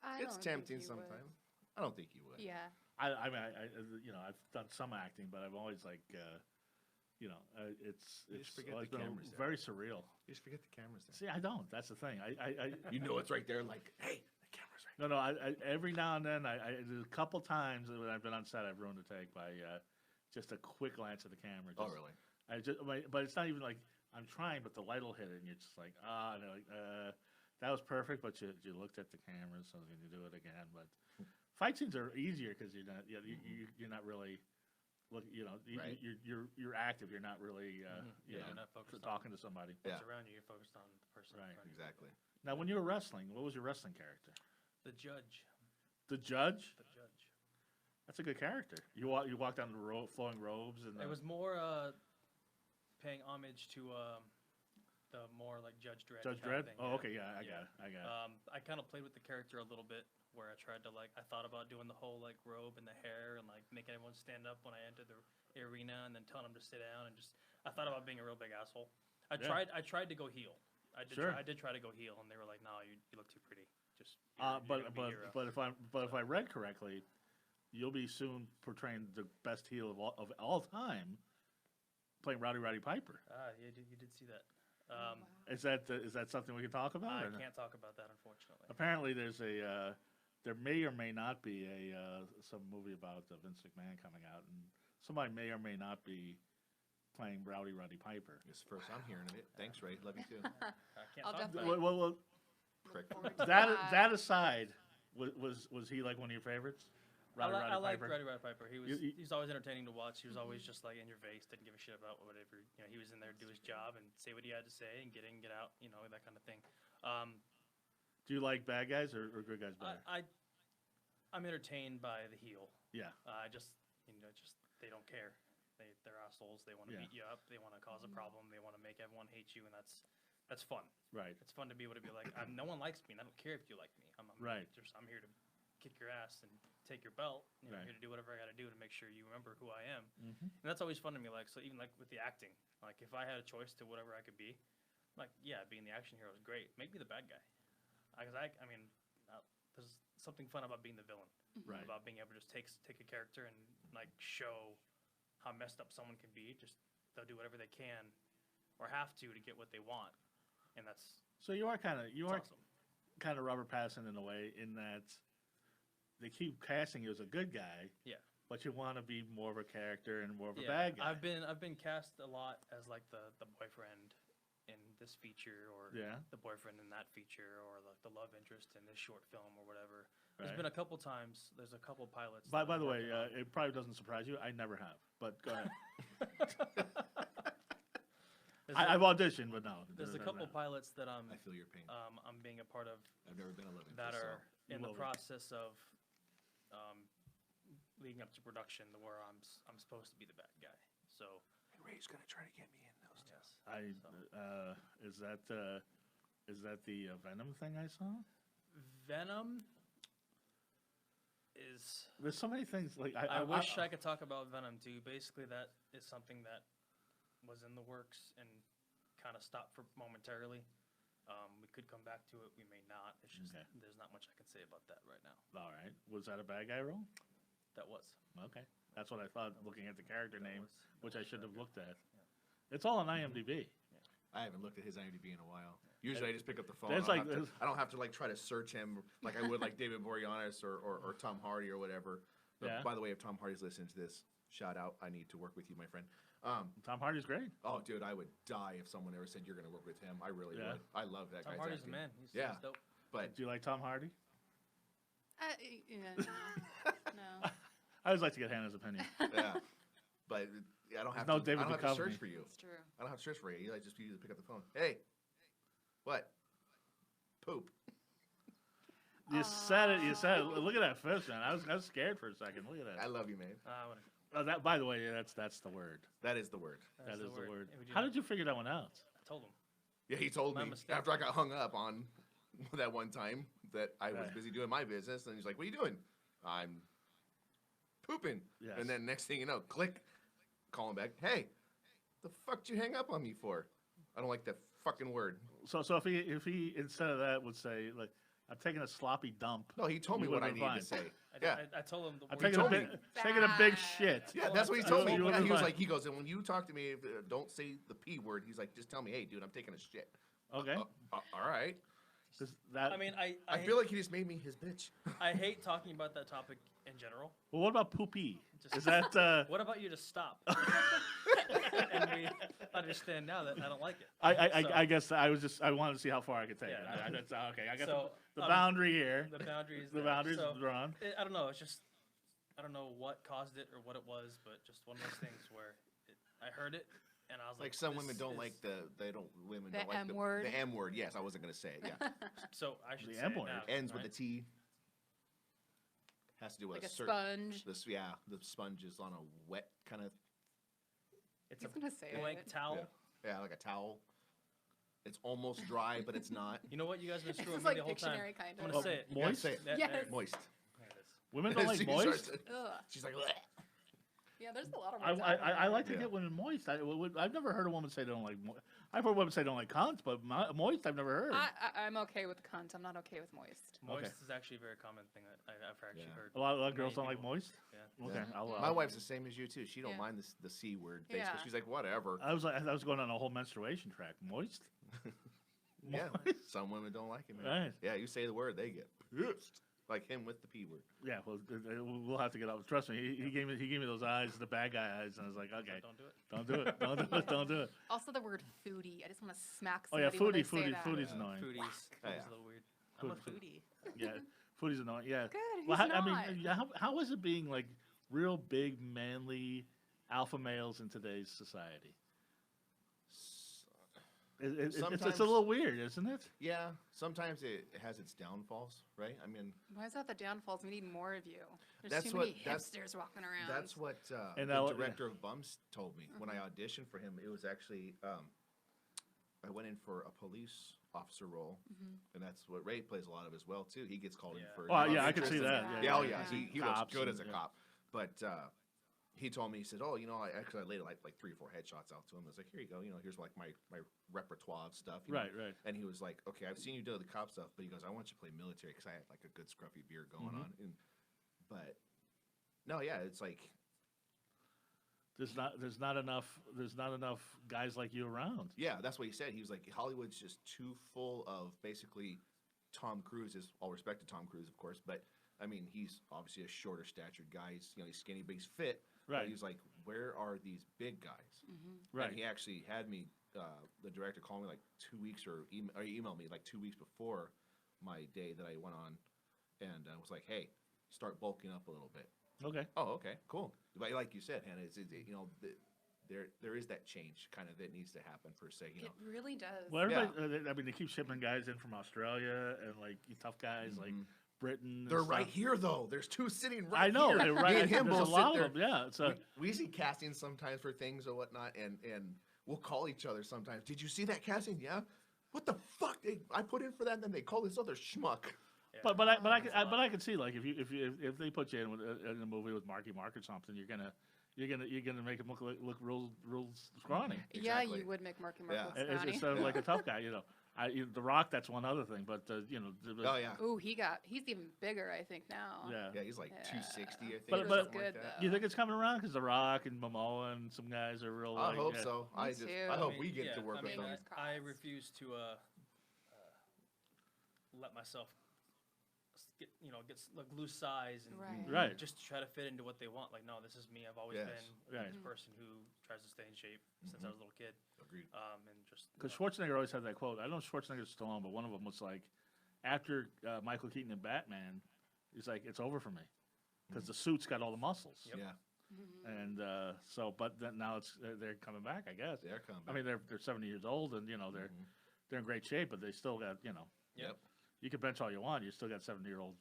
I It's don't think tempting you would. sometimes. I don't think you would. Yeah. I mean, I've done some acting, but I've always like, it's You just forget always the been camera's there. very surreal. You just forget the camera's there. See, I don't. That's the thing. You know it's right there. Like, hey, the camera's right. No, every now and then, there's a couple times when I've been on set, I've ruined the take by just a quick glance at the camera. Oh, Just- really? but it's not even like I'm trying, but the light will hit it, and you're just like, and they're like, that was perfect, but you looked at the camera, so can you do it again? But fight scenes are easier because you're not really look, Right. you're active. You're not really Yeah, you're not focused on talking to somebody. Yeah. what's around you. You're focused on the person. in Right. front of you. Exactly. Now, when you were wrestling, what was your wrestling character? The judge. The judge. The judge. That's a good character. You walk down the flowing robes and It was more paying homage to the more like Judge Dredd. Judge kinda Dredd. thing, Oh, yeah. okay, yeah, I got it. I kind of played with the character a little bit, where I tried to I thought about doing the whole like robe and the hair and like making everyone stand up when I entered the arena and then telling them to sit down and just I thought about being a real big asshole. Yeah. I tried to go heel. I Sure. did try to go heel, and they were like, "No, you look too pretty. Just But you're gonna be a hero." if I read correctly, you'll be soon portraying the best heel of all time, playing Roddy Piper. You did see that. Wow. Is that something we can talk about? I or no? can't talk about that, unfortunately. Apparently, there may or may not be some movie about Vince McMahon coming out, and somebody may or may not be playing Roddy Piper. It's the first I'm hearing of it. Thanks, Ray. Love you too. I can't I'll talk about definitely- it. Well, Look Prick. forward to that aside, was he like one of your favorites? I like Piper? Roddy Piper. He's always entertaining to watch. He was always just like in your face, didn't give a shit about whatever. He was in there to do his job and say what he had to say and get in, get out, that kind of thing. Do you like bad guys or good guys better? I'm entertained by the heel. Yeah. Just they don't care. They're assholes. They want to Yeah. beat you up. They want to cause a problem. They want to make everyone hate you, and that's fun. Right. It's fun to be able to be like, no one likes me, and I don't care if you like me. I'm here to kick your ass and take your belt. I'm Right. here to do whatever I got to do to make sure you remember who I am. Mm-hmm. And that's always fun to me. So even with the acting, if I had a choice to whatever I could be, being the action hero is great. Make me the bad guy. There's something fun about being the villain. Right. About being able to just take a character and show how messed up someone can be. Just they'll do whatever they can or have to get what they want, and that's So you are kind of awesome. kind of Robert Pattinson in a way, in that they keep casting you as a good guy. Yeah. But you want to be more of a character and more of a Yeah, bad guy. I've been cast a lot as the boyfriend in this feature, or Yeah. the boyfriend in that feature, or the love interest in this short film, or whatever. Right. There's been a couple times. There's a couple pilots. By that I'm the way, working on. it probably doesn't surprise you. I never have. But go ahead. I've auditioned, but no. There's a couple pilots that I feel your pain. I'm being a part of I've never been a living that so. are in the Love it. process of leading up to production, where I'm supposed to be the bad guy. So And Ray's gonna try to get me in those. yes, Is that the Venom thing I saw? Venom is. There's so many things like I wish I could talk about Venom too. Basically, that is something that was in the works and kind of stopped for momentarily. We could come back to it. We may not. It's just Okay. there's not much I can say about that right now. All right. Was that a bad guy role? That was. Okay. That's what I thought looking at the character That name, was- which that I was should have bad looked at. It's all on IMDb. I haven't looked at his IMDb in a while. Usually I just pick up the phone. There's I like- don't have to like try to search him like I would like David Boreanz or Tom Hardy or whatever. But Yeah. by the way, if Tom Hardy's listening to this, shout out. I need to work with you, my friend. Tom Hardy's great. Oh, dude, I would die if someone ever said you're going to work with him. I really Yeah. would. I love that Tom guy's Hardy's acting. the man. He's Yeah. dope. But Do you like Tom Hardy? Yeah, no. I always like to get Hannah's opinion. yeah, but I don't have no to. David I don't have to Duchovny. search for you. It's true. I don't have to search for you. I just use to pick up the phone. Hey, what? Poop. You said it. You said it. Look at that fist, man. I was scared for a second. Look at I that. love you, man. That. By the way, that's the word. That is the word. That is the word. Hey, would How not- did you figure that one out? I told him. Yeah, he told My me mistake. after I got hung up on that one time that I was Right. busy doing my business, and he's like, "What are you doing?" I'm pooping. Yes. And then next thing you know, click, call him back. Hey, the fuck did you hang up on me for? I don't like that fucking word. So if he instead of that would say like I'm taking a sloppy dump. No, he told me You what I would've needed been to say. I, Yeah. I told him the I'm word. taking a told big me. taking a big Bad. shit. Yeah, that's what he told me. You Yeah, would've he was fine. like, he goes, and when you talk to me, don't say the P word. He's like, just tell me, hey, dude, I'm taking a shit. Okay. All right. 'Cause that, I mean, I feel like he just made me his bitch. I hate talking about that topic in general. well, what about poopy? Just- Is that? What about you to stop? And we understand now that I don't like it. So- I guess I wanted to see how far I could take Yeah. it. That's okay. I got So, the boundary here. The boundaries. The there. boundaries So, drawn. I don't know. It's just I don't know what caused it or what it was, but just one of those things where I heard it and I was like, Like some this women don't is- like women The don't like M word? The M word. Yes, I wasn't gonna say it. Yeah, So I should The say M it word. now, ends with right? a T. Has to do with Like a certain. sponge. The sponge is on a wet kind of. It's He's a gonna say blank it. towel. Yeah, like a towel. It's almost dry, but it's not. You know what? You guys have been This screwing is me like the whole time. dictionary kind I'm of. gonna say it. You gotta Moist? say it. Yes. Moist. There it is. Women don't like She moist. starts- Ugh. She's like, "Bleh." Yeah, there's a lot of I, words. I like to Yeah. get women moist. I've never heard a woman say they don't like. I've heard women say they don't like cunts, but moist I've never heard. I'm okay with cunt. I'm not okay with moist. Moist Okay. is actually a very common thing that I've actually Yeah. heard. a lot of girls many don't like people- moist. Yeah. Okay, Yeah. I'll, My wife's the same as you too. She don't Yeah. mind the C word. Basically, Yeah. she's like, whatever. I was going on a whole menstruation track. Moist. Yeah, Moist? some women don't like it, man. Right. Yeah, you say the word, they get pissed. Like him with the P word. Yeah, well, we'll have to get up. Trust me, he gave me those eyes, the bad guy eyes, and I was like, okay, Don't do it. don't do it, don't do it, don't do it. Also, the word foodie. I just want to smack Oh yeah, somebody when they say foodie's that. annoying. Foodies. Yeah. Foodie's a little weird. I'm a Food- foodie. Yeah, foodie's annoying. Yeah. Good. He's Well, not. I mean, how is it being like real big, manly alpha males in today's society? It's a Sometimes- little weird, isn't it? Yeah, sometimes it has its downfalls, right? I mean, Why is that the downfalls? We need more of you. There's That's too what- many that's- hipsters walking around. that's what And the now- director of Bumps told me when I Mm-hmm. auditioned for him. It was actually I went in for a police officer role, and that's what Ray plays a lot of as well too. He gets called in Yeah. for. Oh love yeah, I can interest see and- that. Yeah. Yeah, Yeah, oh yeah, yeah, yeah. he was Cops good and- as a yeah. cop. But he told me, he said, "Oh, you know, I laid like 3 or 4 headshots out to him. I was like, here you go, you know, here's like my repertoire of stuff." you know. Right, right. And he was like, "Okay, I've seen you do the cop stuff, but he goes, I want you to play military because I had like a good scruffy beard going Mhm. on." But no, yeah, it's like There's not enough guys like you around. yeah, that's what he said. He was like, Hollywood's just too full of basically Tom Cruise. Is all respect to Tom Cruise, of course, but I mean, he's obviously a shorter statured guy. He's he's skinny, but he's fit. Right. But he's like, where are these big guys? Right. And he actually had me, the director called me like 2 weeks or emailed me like 2 weeks before my day that I went on, and was like, hey, start bulking up a little bit. Okay. Oh, okay, cool. But like you said, Hannah, it's there is that change kind of that needs to happen per se. You It know, really does. Well, everybody, I mean, they keep shipping guys in from Australia and like tough guys like Britain. And they're stuff. right here though. There's two sitting right I know here. they're right. Me and him There's both a lot sit there. of them. Yeah, so We see castings sometimes for things or whatnot, and we'll call each other sometimes. Did you see that casting? Yeah. What the fuck? I put in for that, and then they call this other schmuck. Yeah. but I can see like if they put you in a movie with Marky Mark or something, you're gonna make him look real scrawny. Yeah, Exactly. you would make Marky Mark Yeah. look It's scrawny. sort of like a tough guy, you know. The Rock, that's one other thing, but you know. Oh yeah. Ooh, he's even bigger, I think, now. Yeah. Yeah, he's like Yeah. 260, I think. But- or but- something like Good, that. Do you think it's coming around? Because The Rock and Momoa and some guys are real. I like, hope yeah. so. Me I too. hope mean, we get yeah, to work I with mean, them. Fingers I crossed. refuse to let myself get like loose size and Right. Right. just to try to fit into what they want. Like, no, this is me. I've always Yes. been Right. this person who tries to stay in shape since I was a little kid. Agreed. And just Because Schwarzenegger always had that quote. I don't know if Schwarzenegger's still on, but one of them was like, after Michael Keaton and Batman, he's like, it's over for me. Because the suit's got all the muscles. Yep. Yeah, And but then now they're coming back, I guess. they're coming. I mean, they're 70 years old, and you know they're in great shape, but they still got Yep. You can bench all you want, you still got 70-year-old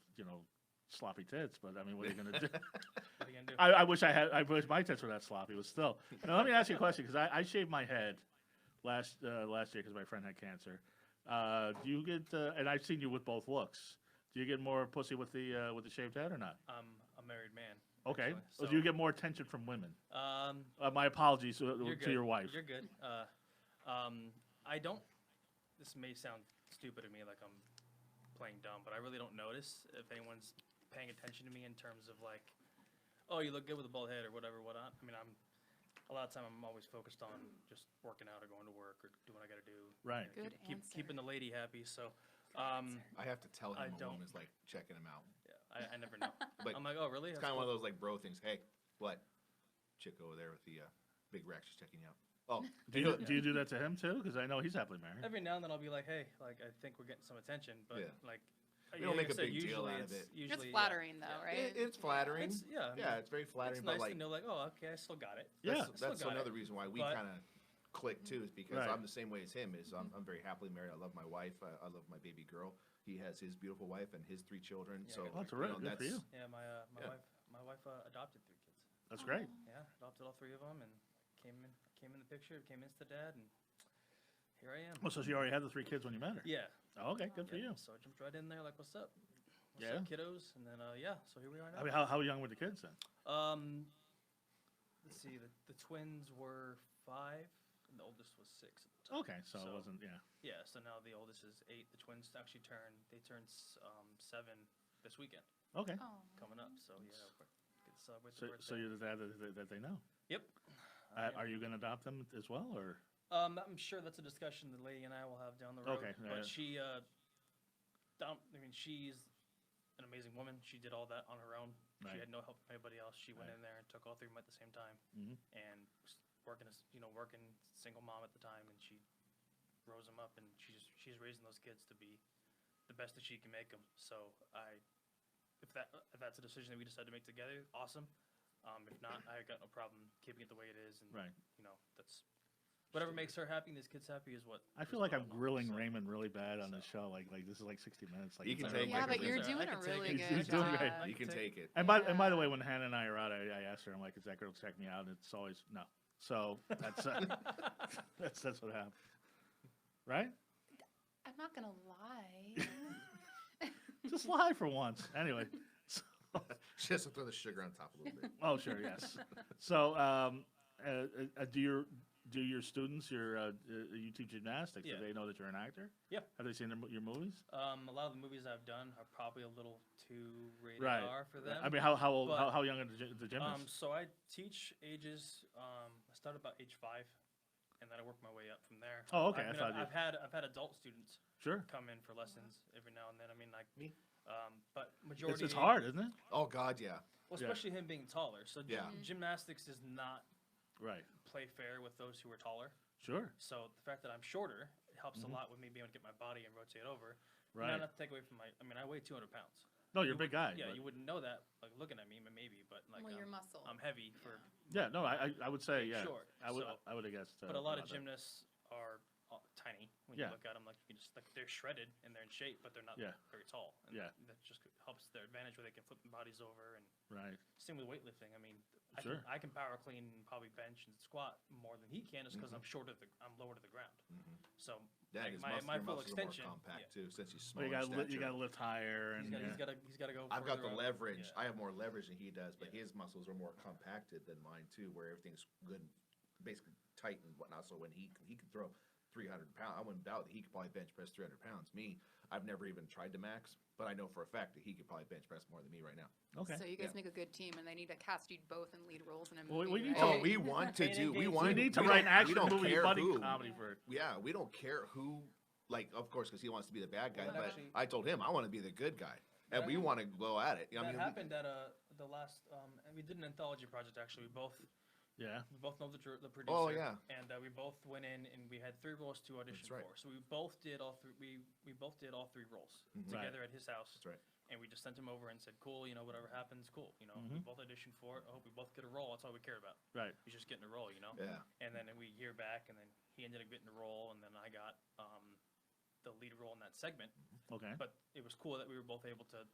sloppy tits. But I mean, what are you gonna do? what are you gonna do? I wish my tits were that sloppy. But still, now let me ask you a question because I shaved my head last year because my friend had cancer. Do you get? And I've seen you with both looks. Do you get more pussy with the shaved head or not? I'm a married man. Okay. actually, So do you get more attention from women? My apologies you're to good. your wife. You're good. I don't. This may sound stupid to me, like I'm playing dumb, but I really don't notice if anyone's paying attention to me in terms of like, oh, you look good with a bald head or whatever. I mean, a lot of time I'm always focused on just working out or going to work or doing what I got to do. Right. Good answer. Keeping the lady happy. So, I have to tell I him a don't. woman's like checking him out. yeah, I never know. But I'm like, oh, really? it's That's kind of one cool. of those like bro things. Hey, what? Chick over there with the big rack, she's checking you out. Oh, Do you do that to him too? Because I know he's happily married. Every now and then I'll be like, hey, like I think we're getting some attention, but Yeah. like We don't like make I a said, big deal usually out of it's it. Usually, It's flattering, though, right? It's flattering. It's, yeah, I mean, Yeah, it's very flattering. it's nice but like, to know, like, oh, okay, I still got it. Yeah. that's Still got another it. reason why we But- kind of click too, is because Right. I'm the same way as him. I'm very happily married. I love my wife. I love my baby girl. He has his beautiful wife and his 3 children. Yeah, So good. Oh, terrific. Good for you. Yeah, my Yeah. wife adopted 3 kids. That's great. Yeah, adopted all 3 of them and came in the picture, came Insta-dad, and here I am. Well, so she already had the 3 kids when you met her. Yeah. Oh, okay, good for yeah, you. So I jumped right in there, like, what's up? What's Yeah. up, kiddos? And then, yeah, so here we are now. I mean, how young were the kids then? Let's see, the twins were 5, and the oldest was 6 at the time. Okay, so it wasn't. Yeah. Yeah, so now the oldest is 8. The twins actually turned 7 this weekend Okay. Oh. coming up. So yeah, we're get to celebrate So, the birthday. so you're the dad that they know. Yep. I am. Are you going to adopt them as well, or? I'm sure that's a discussion the lady and I will have down the road. Okay, yeah. But she's an amazing woman. She did all that on her own. Right. She had no help from anybody else. She went Right. in there and took all 3 of them at the same time, Mhm. and was working working single mom at the time, and she rose them up, and she's raising those kids to be the best that she can make them. So if that's a decision that we decide to make together, awesome. If not, I got no problem keeping it the way it is, and Right. that's whatever makes her happy and these kids happy is what. I feel like I'm grilling Raymond really bad on this show. Like this is like 60 minutes. Like You it's can like- take Yeah, it. but you're I doing can a take really it. good He's doing job. great. You can take it. And by the way, when Hannah and I are out, I asked her, I'm like, is that girl check me out? And it's always no. So that's that's what happened, right? I'm not gonna lie. Just lie for once. Anyway. She has to throw the sugar on top a little bit. Oh, sure, yes. So, do your students you teach gymnastics? Yeah. Do they know that you're an actor? Yeah. Have they seen your movies? A lot of the movies I've done are probably a little too rated Right. R for them. I mean, how old? But, How young are the gymnasts? So I teach ages. I started about age 5, and then I work my way up from there. Oh, okay, I I mean, thought you- I've had adult students Sure. come in for lessons every now and then. I mean, like Me? but majority. It's hard, isn't it? Oh God, yeah. Well, Yeah. especially him being taller. So Yeah. gymnastics does not Right. play fair with those who are taller. Sure. So the fact that I'm shorter it helps a lot with me being able to get my body and rotate over. Right. Now, not to take away from I weigh 200 pounds. No, you're a big guy. Yeah, but- you wouldn't know that, like looking at me, maybe, but like Well, your muscle. I'm heavy for, Yeah, no, I would say, yeah. Short, I would so- I would have guessed. but a lot of about that. gymnasts are tiny. When Yeah. you look at them, like you can just like they're shredded and they're in shape, but they're not Yeah. very tall. And Yeah. that just helps their advantage where they can flip their bodies over. And Right. same with weightlifting. I mean, Sure. I can power clean, and probably bench and squat more than he can, just because I'm lower to the ground. So Yeah, like, his my your full muscles are more extension. compact Yeah. too, since he's Well, smaller you got in you got to stature. lift higher, and He's got to go. I've got the further up. leverage. Yeah. I have more leverage than he does, but Yeah. his muscles are more compacted than mine too, where everything's good, basically tight and whatnot. So when he can throw 300 pounds, I wouldn't doubt that he could probably bench press 300 pounds. Me, I've never even tried to max, but I know for a fact that he could probably bench press more than me right now. okay. So you guys Yeah. make a good team, and they need to cast you both in lead roles in a Well, movie. we need right? to- Oh, we want to And in do. We games, want. We need to we write an don't- action we don't movie care buddy who. comedy for. Yeah, we don't care who. Like, of course, because he wants to be the bad guy. Well, that but actually- I told him I want to be the good guy, and That we want to go at it. You know, That I mean, happened at the last. And we did an anthology project actually. Yeah. We both know the producer. Oh, yeah. And we both went in and we had 3 roles to audition right. for. So we both did all three. We both did all 3 roles Mhm. together at his house. That's right. And we just sent him over and said, "Cool, whatever happens, cool. We both auditioned for it. I hope we both get a role. That's all we care about. Right. He's just getting a role, Yeah. And then we hear back, and then he ended up getting a role, and then I got the lead role in that segment. Okay. But it was cool that we were both able to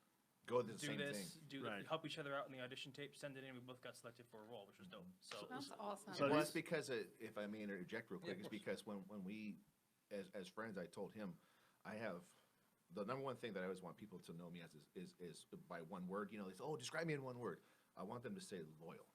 Go do the do same this, thing. Right. help each other out in the audition tape, send it in. We both got selected for a role, which was dope. So it was- That's awesome. So Well, these- that's because, if I may interject real Yeah, quick, of is course. because when we, as friends, I told him, I have, the number one thing that I always want people to know me as is by one word. They say, "Oh, describe me in one word." I want them to say loyal.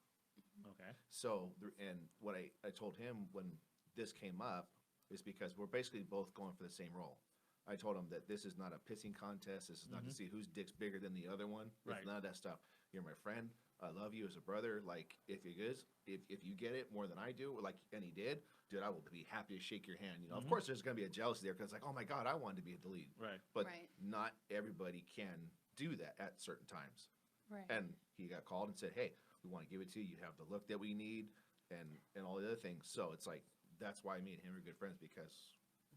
Okay. So, and what I told him when this came up is because we're basically both going for the same role. I told him that this is not a pissing contest. This is not to see whose dick's bigger than the other one. It's Right. none of that stuff. You're my friend. I love you as a brother. Like, if you get it more than I do, and he did, dude, I will be happy to shake your hand. Of course, there's gonna be a jealousy there because, like, oh my god, I wanted to be the lead. Right. But Right. not everybody can do that at certain times. Right. And he got called and said, "Hey, we want to give it to you. You have the look that we need, and all the other things." So it's like that's why me and him are good friends because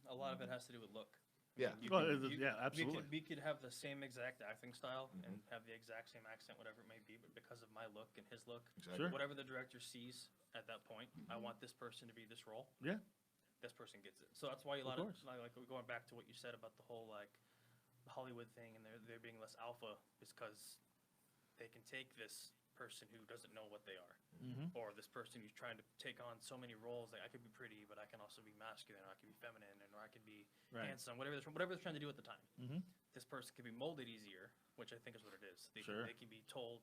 a lot of it has to do with look. Yeah. You Well, can- yeah, absolutely. We could have the same exact acting style Mm-hmm. and have the exact same accent, whatever it may be, but because of my look and his look, exactly. Sure. whatever the director sees at that point, I want this person to be this role. Yeah. This person gets it. So that's why a lot course. of like going back to what you said about the whole like Hollywood thing and there being less alpha is because they can take this person who doesn't know what they are, Mm-hmm. or this person who's trying to take on so many roles. Like I could be pretty, but I can also be masculine, or I can be feminine, or I can be Right. handsome. Whatever they're trying to do at the time. Mm-hmm. This person can be molded easier, which I think is what it is. Sure. They can be told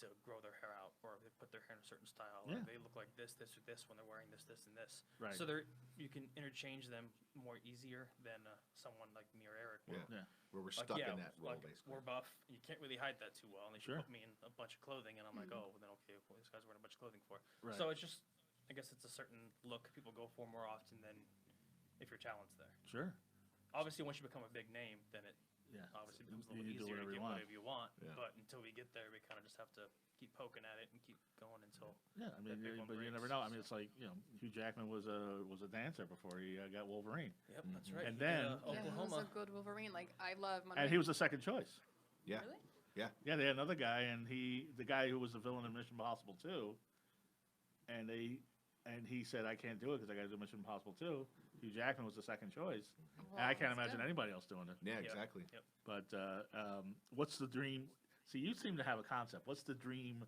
to grow their hair out, or they put their hair in a certain style, Yeah. or they look like this, or this when they're wearing this, and this. Right. So you can interchange them more easier than someone like me or Eric. Yeah. Yeah. Where we're Like, stuck yeah, in that role like, basically. we're buff. You can't really hide that too well, unless Sure. you put me in a bunch of clothing, and I'm like, oh, well, then okay, well, this guy's wearing a bunch of clothing for. Right. So it's just, I guess it's a certain look people go for more often than if you're challenged there. Sure. Obviously, once you become a big name, then it Yeah. obviously becomes a You little can do bit easier to whatever get you want. whatever you want. Yeah. But until we get there, we kind of just have to keep poking at it and keep going until. Yeah, I mean, big one but you never breaks, know. I mean, it's like Hugh Jackman was a dancer before he got Wolverine, Yep, that's right. And He did, then- Yeah, he was Oklahoma. a good Wolverine. Like, I love my and he was the second choice. Yeah. Really? Yeah. Yeah, they had another guy, and the guy who was the villain in Mission Impossible 2, and he said, "I can't do it because I got to do Mission Impossible 2." Hugh Jackman was the second choice, and I Wow, can't that's imagine good. anybody else doing it. Yeah, Yep. exactly. Yep. But what's the dream? See, you seem to have a concept. What's the dream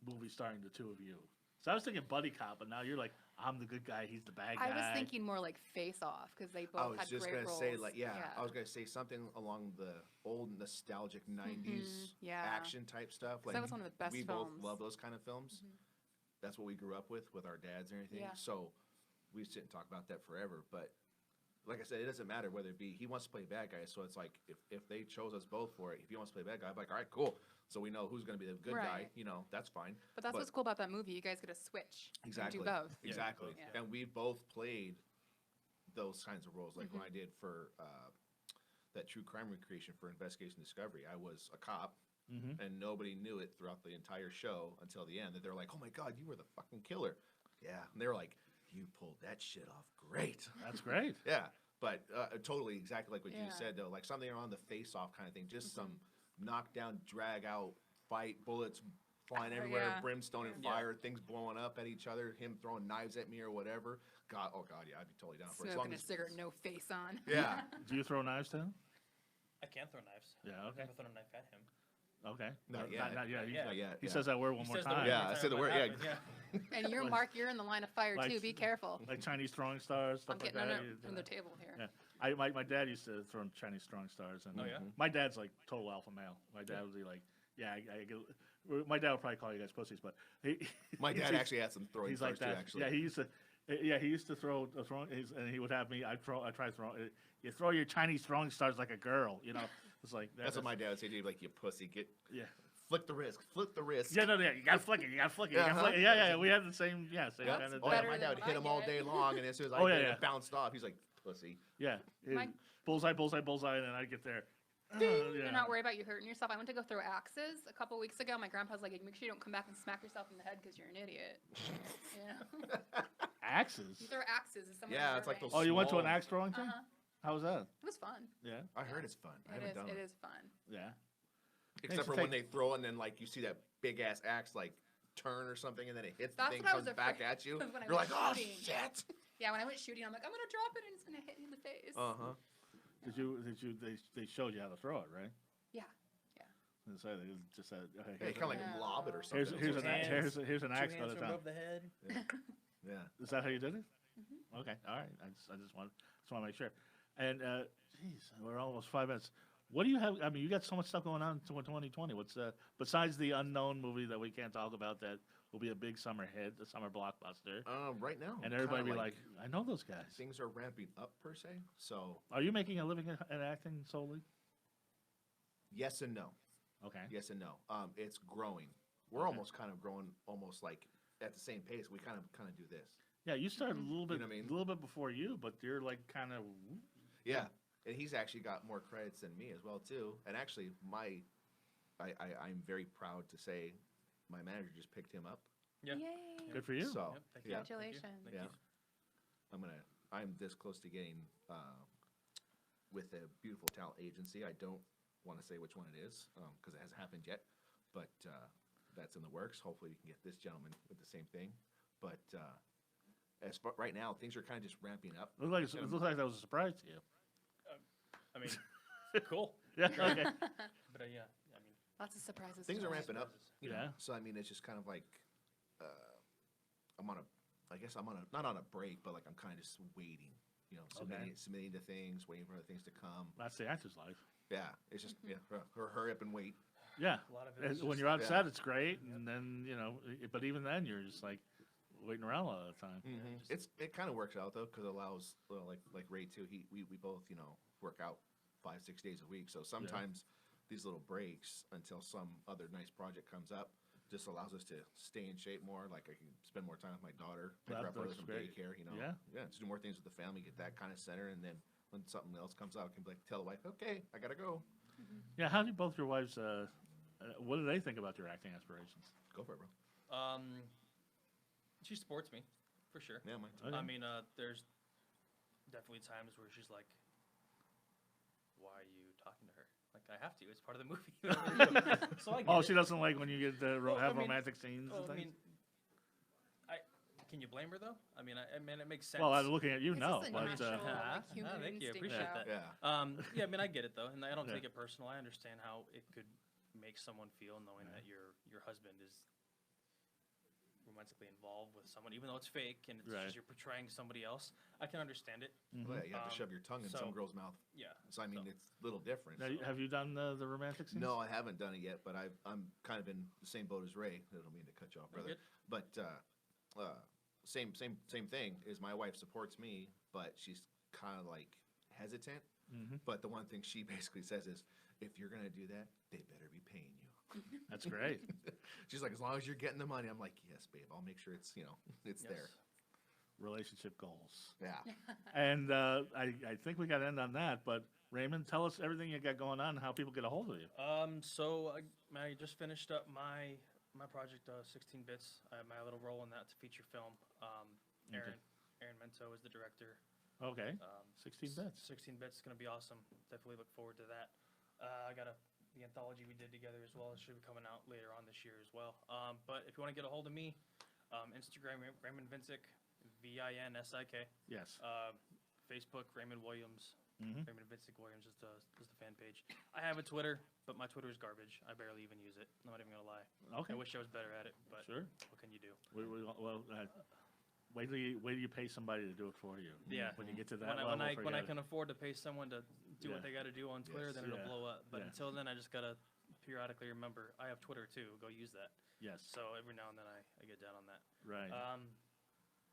movie starring the two of you? So I was thinking buddy cop, but now you're like, I'm the good guy, he's the bad guy. I was thinking more like Face Off because they both I was had just great gonna roles. say I was gonna say something along the old nostalgic '90s yeah. action type stuff. 'Cause that was one of the best we films. both love those kind of films. That's what we grew up with our dads and everything. Yeah. So we sit and talk about that forever. But like I said, it doesn't matter whether it be he wants to play bad guy. So it's like if they chose us both for it, if he wants to play bad guy, I'm like, all right, cool. So we know who's gonna be the good guy. Right. That's fine. But that's what's cool about that movie. You guys get to switch. Exactly. And do both. Yeah, Exactly. both, yeah. And we both played those kinds of roles. Like when I did for that true crime recreation for Investigation Discovery, I was a cop, and nobody knew it throughout the entire show until the end. That they're like, "Oh my God, you were the fucking killer!" Yeah, and they were like, "You pulled that shit off great." That's great. Yeah, but totally exactly like what you Yeah. said though, like something around the face-off kind of thing, just some knock down, drag out, fight, bullets flying everywhere, yeah. brimstone and Yeah. fire, things blowing up at each other, him throwing knives at me or whatever. God, yeah, I'd be totally down for it. As long Smoking a as cigarette, no face on. yeah, Do you throw knives too? I can throw knives. Yeah, I've okay. never thrown a knife at him. Okay. Not yet. Not yet. Not He, yet. he says that word one He more says the time. word Yeah, every I time said the it word, happens, And you're Like- Mark, you're in the line of fire like- too. Be careful. Like Chinese throwing stars, stuff I'm like getting that. under the table here. Yeah. My dad used to throw Chinese throwing stars. And Oh, yeah? My dad's like total alpha male. My dad would be like, yeah, my dad would probably call you guys pussies, but my dad he's- actually had some throwing he's stars like that. too. Actually, Yeah, he used to throw and he would have me. I try throwing. You throw your Chinese throwing stars like a girl, you know. It's like that's what my dad would say. Dude, like you pussy, Yeah. flick the wrist, flip the wrist. Yeah, no, you gotta flick it. You gotta flick it. You gotta Uh-huh. flick it. Yeah, we have the same. Yeah, same Yeah. kind of. Oh yeah, Better my than dad would what hit I him all get. day long, and as soon as I Oh, did yeah, it bounced off, he's like pussy. Yeah. My- Bullseye, bullseye, bullseye, and then I get there. Ding! Yeah. You're not worried about you hurting yourself. I went to go throw axes a couple weeks ago. My grandpa's like, make sure you don't come back and smack yourself in the head because you're an idiot. You know? Axes. You throw axes. Is someone Yeah, it's like observing? those- Oh, you went to an small- axe throwing thing? Uh-huh. How was that? It was fun. Yeah. I heard it's fun. I It haven't is. done It it. is fun. Yeah. Except to for when take- they throw and then like you see that big ass axe like turn or something, and then it hits That's the thing, what I was comes back afraid at you. of when I You're like, went oh shooting." shit. Yeah, when I went shooting, I'm like, I'm gonna drop it and it's gonna hit you in the face. Uh-huh. They showed you how to throw it, right? Yeah. And so they just said, okay, They kind of like Yeah. lob it or something. here's It's an like- axe. Here's an Two axe by hands the from time. above the head. Yeah. Is that how you did it? Mm-hmm. Okay, all right. I just want to make sure. And geez, we're almost 5 minutes. What do you have? I mean, you got so much stuff going on in 2020. What's besides the unknown movie that we can't talk about that will be a big summer hit, a summer blockbuster, Right now, and everybody kinda be like, I know those guys. things are ramping up per se. So Are you making a living at acting solely? yes and no. Okay. Yes and no. It's growing. We're Okay. almost kind of growing, almost like at the same pace. We kind of do this. Yeah, you started a little bit, know what I mean? a little bit before you, but you're like kind of. Yeah, and he's actually got more credits than me as well too. And actually, I'm very proud to say, my manager just picked him up. Yeah. Yay. Good for you. So Yep, thank you. yeah, Congratulations. Thank yeah. you. I'm this close to getting with a beautiful talent agency. I don't want to say which one it is because it hasn't happened yet, but that's in the works. Hopefully, we can get this gentleman with the same thing. But as far right now, things are kind of just ramping up. It looks like that was a surprise to you. I mean, cool. Yeah. Okay. But yeah, I mean, Lots of surprises. Things are tonight. ramping up. You know? Yeah. So I mean, it's just kind of like I guess I'm on a not on a break, but like I'm kind of just waiting. You know, submitting to things, waiting for other things to come. That's the actor's life. Yeah, it's just hurry up and wait. Yeah. a lot of it And is when just- you're on yeah. set, it's great, and then but even then, you're just like waiting around a lot of the time. It kind of works out though because it allows like Ray too. We both work out 5-6 days a week. So sometimes these little breaks until some other nice project comes up just allows us to stay in shape more. Like I can spend more time with my daughter, pick her up early That's from great. daycare. Yeah. Just do more things with the family, get that kind of center, and then when something else comes out, I can like tell the wife, okay, I gotta go. Yeah. How do both your wives? What do they think about your acting aspirations? Go for it, bro. She supports me, for sure. Yeah, mine. Okay. I mean, there's definitely times where she's like, "Why are you talking to her?" Like, I have to. It's part of the movie. So I get Oh, it. she doesn't like when you get to Well, I have mean- romantic scenes Well, and I things. mean, can you blame her though? I mean, it makes sense. Well, I'm looking at you It's now, just a but natural, Ah, like, human thank you. instinct Appreciate out. that. Yeah. Yeah, I mean, I get it though, and I don't Yeah. take it personal. I understand how it could make someone feel knowing that your husband is romantically involved with someone, even though it's fake and it's Right. just you're portraying somebody else. I can understand it. Well, yeah, you have to Um, shove your tongue in some so- girl's mouth. Yeah. So I mean, So- it's a little different. Now, so. have you done the romantic scenes? No, I haven't done it yet, but I'm kind of in the same boat as Ray. I don't mean to cut you off, You're brother. good. But same thing is my wife supports me, but she's kind of like hesitant. Mhm. But the one thing she basically says is, if you're gonna do that, they better be paying you. That's great. She's like, as long as you're getting the money, I'm like, yes, babe. I'll make sure it's it's Yes. there. Relationship goals. Yeah. And I think we got to end on that. But Raymond, tell us everything you got going on and how people get a hold of you. So I just finished up my project, 16 Bits. I have my little role in that. It's a feature film. Aaron Mento is the director. Okay. 16 bits. 16 Bits is going to be awesome. Definitely look forward to that. I got a the anthology we did together as well. It should be coming out later on this year as well. But if you want to get a hold of me, Instagram, Raymond Visnik, Vinsik. Yes. Facebook, Raymond Williams. Mm-hmm. Raymond Visnik Williams is the fan page. I have a Twitter, but my Twitter is garbage. I barely even use it. I'm not even going to lie. Okay. I wish I was better at it, but Sure. what can you do? Wait till you pay somebody to do it for you. Yeah. When you get to that When level, I forget it. can afford to pay someone to do what Yeah. they got to do on Twitter, Yes. then it'll Yeah. blow up. But Yeah. until then, I just got to periodically remember, I have Twitter too. Go use that. Yes. So every now and then I get down on that. Right.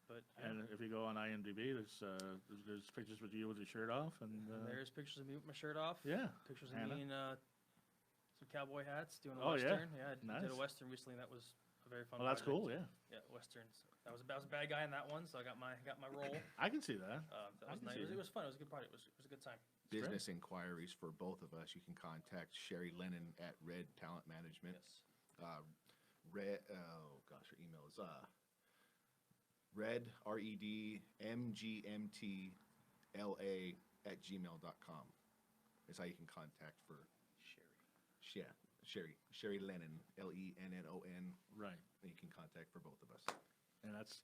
But yeah, And if you go on IMDb, there's pictures with you with your shirt off, and there's pictures of me with my shirt off. yeah. Pictures of Hannah? me in some cowboy hats doing a Oh, yeah. western. Yeah, I did Nice. a western recently. That was a very fun. Well, that's project. cool. Yeah, Yeah, westerns. I was a bad guy in that one, so I got my role. I can see that. That I was can nice. see It that. was fun. It was a good project. It was a good time. Business inquiries for both of us, you can contact Sherry Lennon at Red Talent Management. Yes. Her email is redmgmtla@gmail.com. Is how you can contact for Sherry Lennon, Lennon. Right. And you can contact for both of us. And that's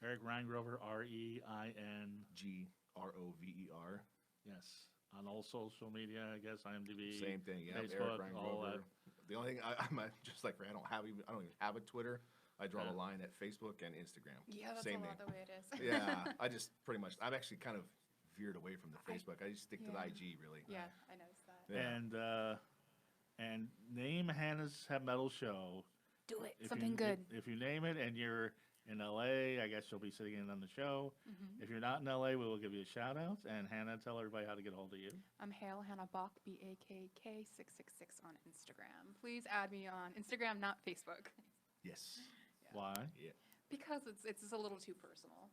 Eric Reingrover, REIN. Grover. Yes. On all social media, I guess, IMDb. Same thing. Yeah, Facebook, Eric all Reingrover. that. The only thing I'm just like Ray, I don't even have a Twitter. I draw Yeah. the line at Facebook and Instagram. Yeah, that's Same a lot thing. the way it is. Yeah, I just pretty much. I've actually kind of veered away from the I- Facebook. I just stick to the yeah. IG really. Yeah, I noticed that. Yeah. And name Hannah's Metal Show. Do it. If Something you, good. If you name it and you're in LA, I guess you'll be sitting in on the show. Mhm. If you're not in LA, we will give you a shout out. And Hannah, tell everybody how to get a hold of you. I'm Hale Hannah Bach, BAKK666 on Instagram. Please add me on Instagram, not Facebook, Yes. Yeah. Why? Yeah. because it's just a little too personal.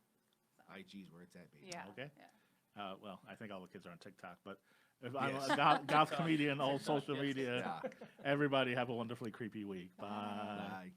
So, IG's where it's at, baby. yeah. Okay. Yeah. Well, I think all the kids are on TikTok, but if I'm Yes. a goth comedian, all social Yes. media, Yeah. everybody have a wonderfully creepy week. Bye. Bye.